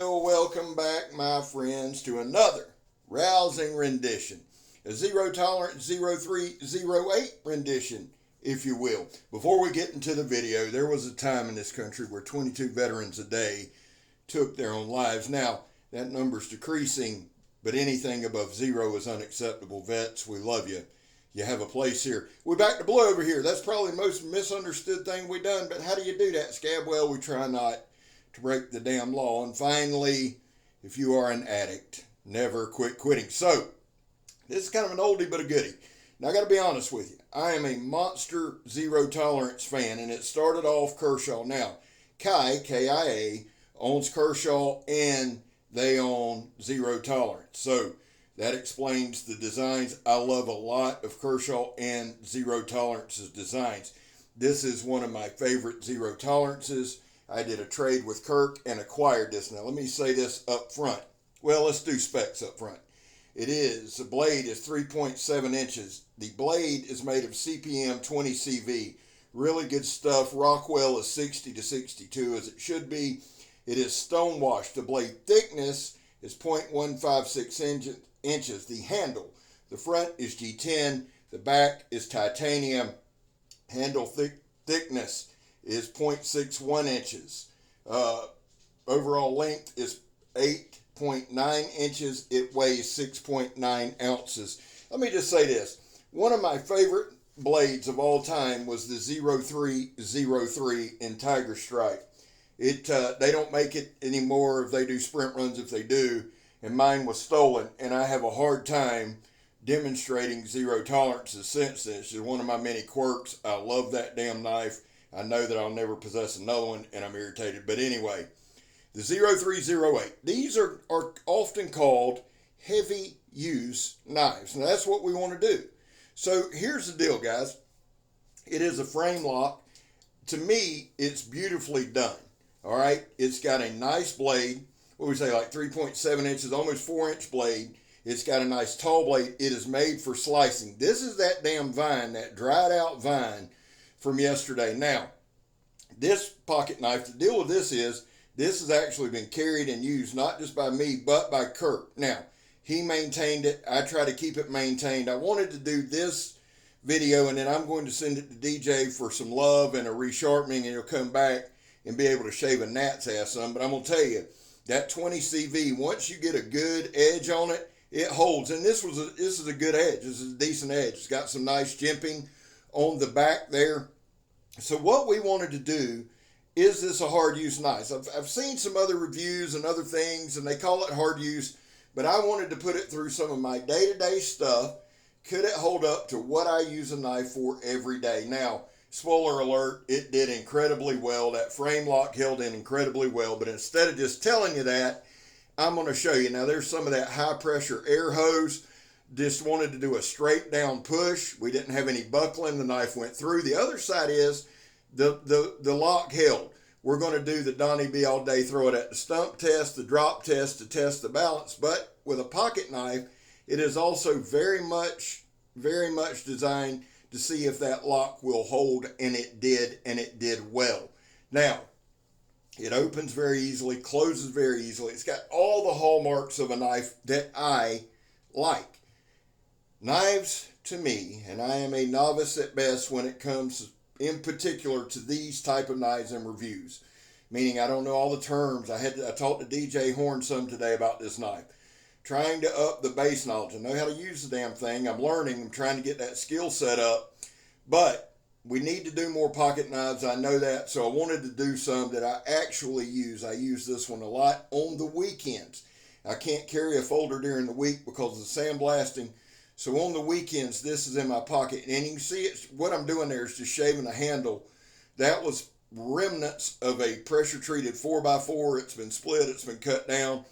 Well, welcome back, my friends, to another rousing rendition, a Zero Tolerance 0308 rendition, if you will. Before we get into the video, there was a time in this country where 22 veterans a day took their own lives. Now, that number's decreasing, but anything above zero is unacceptable. Vets, we love you. You have a place here. We're back to blue over here. That's probably the most misunderstood thing we've done, but how do you do that, Scab? Well, we try not to break the damn law. And finally, if you are an addict, never quit quitting. So, this is kind of an oldie but a goodie. Now, I got to be honest with you. I am a monster Zero Tolerance fan, and it started off Kershaw. Now, Kai, K-I-A, owns Kershaw, and they own Zero Tolerance. So, that explains the designs. I love a lot of Kershaw and Zero Tolerance's designs. This is one of my favorite Zero Tolerances. I did a trade with Kirk and acquired this. Now, let me say this up front. Well, let's do specs up front. The blade is 3.7 inches. The blade is made of CPM 20 CV. Really good stuff. Rockwell is 60 to 62 as it should be. It is stone washed. The blade thickness is 0.156 inches. The handle, the front is G10. The back is titanium. Handle thickness is 0.61 inches. Overall length is 8.9 inches. It weighs 6.9 ounces. Let me just say this. One of my favorite blades of all time was the 0303 in Tiger Stripe. They don't make it anymore if they do sprint runs, if they do, and mine was stolen, and I have a hard time demonstrating Zero Tolerances since then. It's just one of my many quirks. I love that damn knife. I know that I'll never possess another one, and I'm irritated. But anyway, the 0308. These are often called heavy use knives. Now, that's what we want to do. So here's the deal, guys. It is a frame lock. To me, it's beautifully done. All right? It's got a nice blade. What do we say, like 3.7 inches, almost 4-inch blade. It's got a nice tall blade. It is made for slicing. This is that damn vine, that dried out vine from yesterday. Now, this pocket knife, the deal with this has actually been carried and used not just by me, but by Kirk. Now, he maintained it. I try to keep it maintained. I wanted to do this video, and then I'm going to send it to DJ for some love and a resharpening, and he'll come back and be able to shave a gnat's ass some. But I'm going to tell you, that 20 CV, once you get a good edge on it, it holds. And this is a good edge. This is a decent edge. It's got some nice jimping on the back there. So what we wanted to do, is this a hard use knife? I've seen some other reviews and other things, and they call it hard use, but I wanted to put it through some of my day-to-day stuff. Could it hold up to what I use a knife for every day? Now, spoiler alert, it did incredibly well. That frame lock held in incredibly well, but instead of just telling you that, I'm going to show you. Now, there's some of that high-pressure air hose. Just wanted to do a straight down push. We didn't have any buckling. The knife went through. The other side is the lock held. We're going to do the Donnie B All-day, throw it at the stump test, the drop test to test the balance. But with a pocket knife, it is also very much designed to see if that lock will hold, and it did well. Now, it opens very easily, closes very easily. It's got all the hallmarks of a knife that I like. Knives, to me, and I am a novice at best when it comes in particular to these type of knives and reviews, meaning I don't know all the terms. I talked to DJ Horn some today about this knife, trying to up the base knowledge. I know how to use the damn thing. I'm learning. I'm trying to get that skill set up, but we need to do more pocket knives. I know that, so I wanted to do some that I actually use. I use this one a lot on the weekends. I can't carry a folder during the week because of the sandblasting. So on the weekends, this is in my pocket. And you can see it. What I'm doing there is just shaving the handle. That was remnants of a pressure-treated 4x4. It's been split. It's been cut down.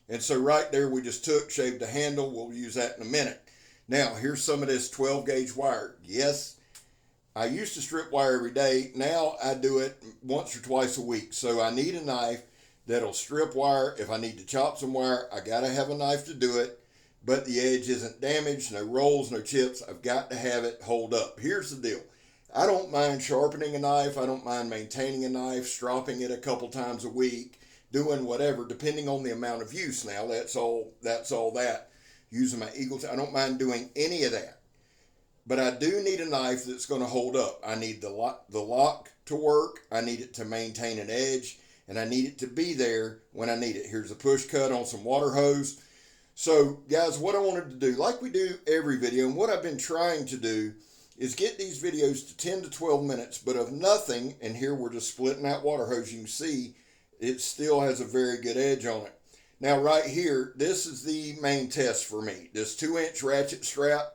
And so right there, we just shaved the handle. We'll use that in a minute. Now, here's some of this 12-gauge wire. Yes, I used to strip wire every day. Now I do it once or twice a week. So I need a knife that'll strip wire. If I need to chop some wire, I got to have a knife to do it. But the edge isn't damaged, no rolls, no chips. I've got to have it hold up. Here's the deal. I don't mind sharpening a knife. I don't mind maintaining a knife, stropping it a couple times a week, doing whatever, depending on the amount of use. Now, that's all that. Using my Eagle, I don't mind doing any of that. But I do need a knife that's going to hold up. I need the lock to work. I need it to maintain an edge. And I need it to be there when I need it. Here's a push cut on some water hose. So, guys, what I wanted to do, like we do every video, and what I've been trying to do is get these videos to 10 to 12 minutes, but of nothing. And here we're just splitting that water hose. You can see it still has a very good edge on it. Now, right here, this is the main test for me. This 2-inch ratchet strap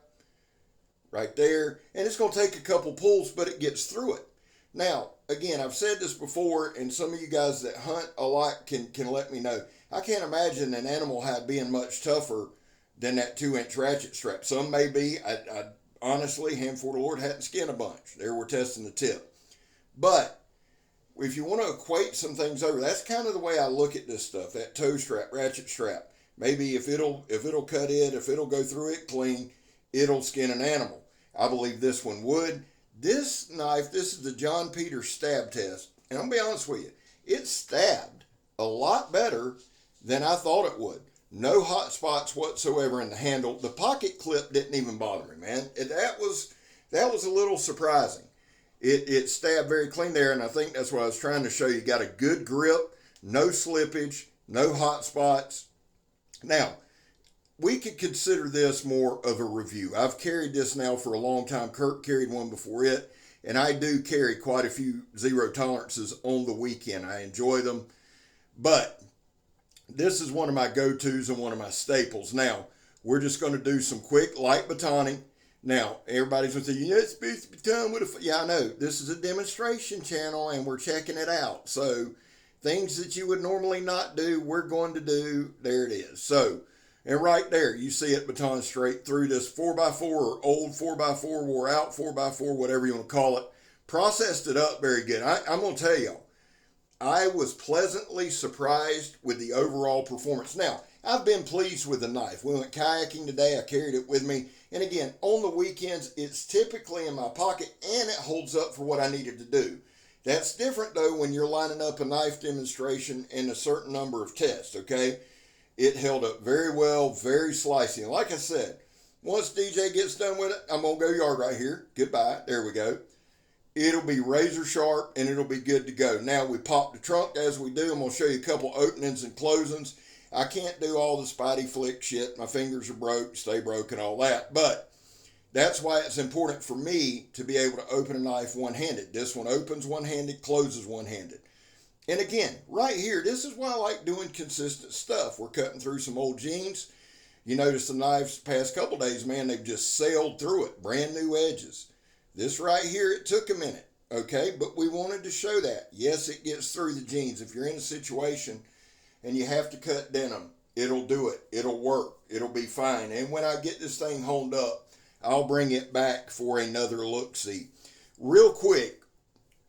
right there. And it's going to take a couple pulls, but it gets through it. Now, again, I've said this before, and some of you guys that hunt a lot can let me know. I can't imagine an animal hide being much tougher than that 2-inch ratchet strap. Some may be. I honestly, hand for the Lord, hadn't skinned a bunch. There we're testing the tip. But if you want to equate some things over, that's kind of the way I look at this stuff, that toe strap, ratchet strap. Maybe if it'll cut it, if it'll go through it clean, it'll skin an animal. I believe this one would. This knife, this is the John Peters stab test, and I'm going to be honest with you, it stabbed a lot better than I thought it would. No hot spots whatsoever in the handle. The pocket clip didn't even bother me, man. That was a little surprising. It stabbed very clean there, and I think that's what I was trying to show you. Got a good grip, no slippage, no hot spots. Now, we could consider this more of a review. I've carried this now for a long time. Kurt carried one before it, and I do carry quite a few zero tolerances on the weekend. I enjoy them, but this is one of my go-tos and one of my staples. Now, we're just going to do some quick light batoning. Now, everybody's going to say, it's supposed to be done with a... Yeah, I know. This is a demonstration channel, and we're checking it out. So, things that you would normally not do, we're going to do. There it is. So, and right there, you see it baton straight through this 4x4 or old 4x4, wore out 4x4, whatever you want to call it. Processed it up very good. I'm going to tell y'all, I was pleasantly surprised with the overall performance. Now, I've been pleased with the knife. We went kayaking today. I carried it with me. And again, on the weekends, it's typically in my pocket, and it holds up for what I needed to do. That's different, though, when you're lining up a knife demonstration in a certain number of tests, okay? It held up very well, very slicey. And like I said, once DJ gets done with it, I'm going to go yard right here. Goodbye. There we go. It'll be razor sharp, and it'll be good to go. Now, we pop the trunk as we do. I'm going to show you a couple openings and closings. I can't do all the spidey flick shit. My fingers are broke, stay broke, and all that. But that's why it's important for me to be able to open a knife one-handed. This one opens one-handed, closes one-handed. And again, right here, this is why I like doing consistent stuff. We're cutting through some old jeans. You notice the knives the past couple days, man, they've just sailed through it. Brand new edges. This right here, it took a minute, okay? But we wanted to show that. Yes, it gets through the jeans. If you're in a situation and you have to cut denim, it'll do it. It'll work. It'll be fine. And when I get this thing honed up, I'll bring it back for another look-see. Real quick,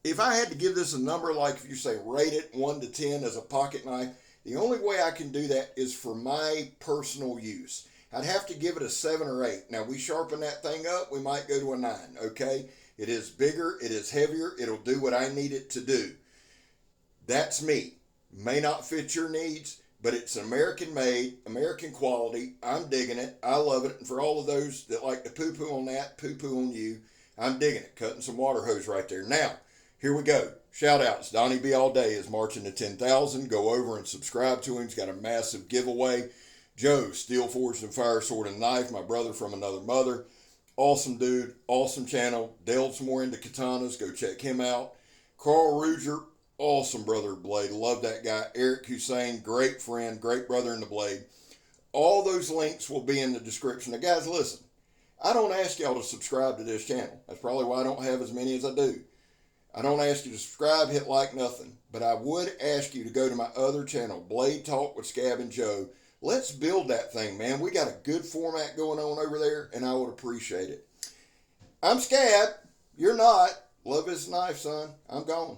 if I had to give this a number, like if you say rate it 1 to 10 as a pocket knife, the only way I can do that is for my personal use. I'd have to give it a 7 or 8. Now, we sharpen that thing up, we might go to a 9, okay? It is bigger, it is heavier, it'll do what I need it to do. That's me. May not fit your needs, but it's American made, American quality. I'm digging it. I love it. And for all of those that like to poo-poo on that, poo-poo on you, I'm digging it. Cutting some water hose right there. Now, here we go. Shout outs. Donnie B All-day is marching to 10,000. Go over and subscribe to him. He's got a massive giveaway. Joe, Steel Forged and Fire Sword and Knife, my brother from another mother. Awesome dude. Awesome channel. Delves more into katanas. Go check him out. Karl Ruedger, awesome brother of Blade. Love that guy. Eric Husyan, great friend, great brother in the Blade. All those links will be in the description. Now, guys, listen. I don't ask y'all to subscribe to this channel. That's probably why I don't have as many as I do. I don't ask you to subscribe, hit like, nothing. But I would ask you to go to my other channel, Blade Talk with Scab and Joe. Let's build that thing, man. We got a good format going on over there, and I would appreciate it. I'm Scab. You're not. Love this knife, son. I'm gone.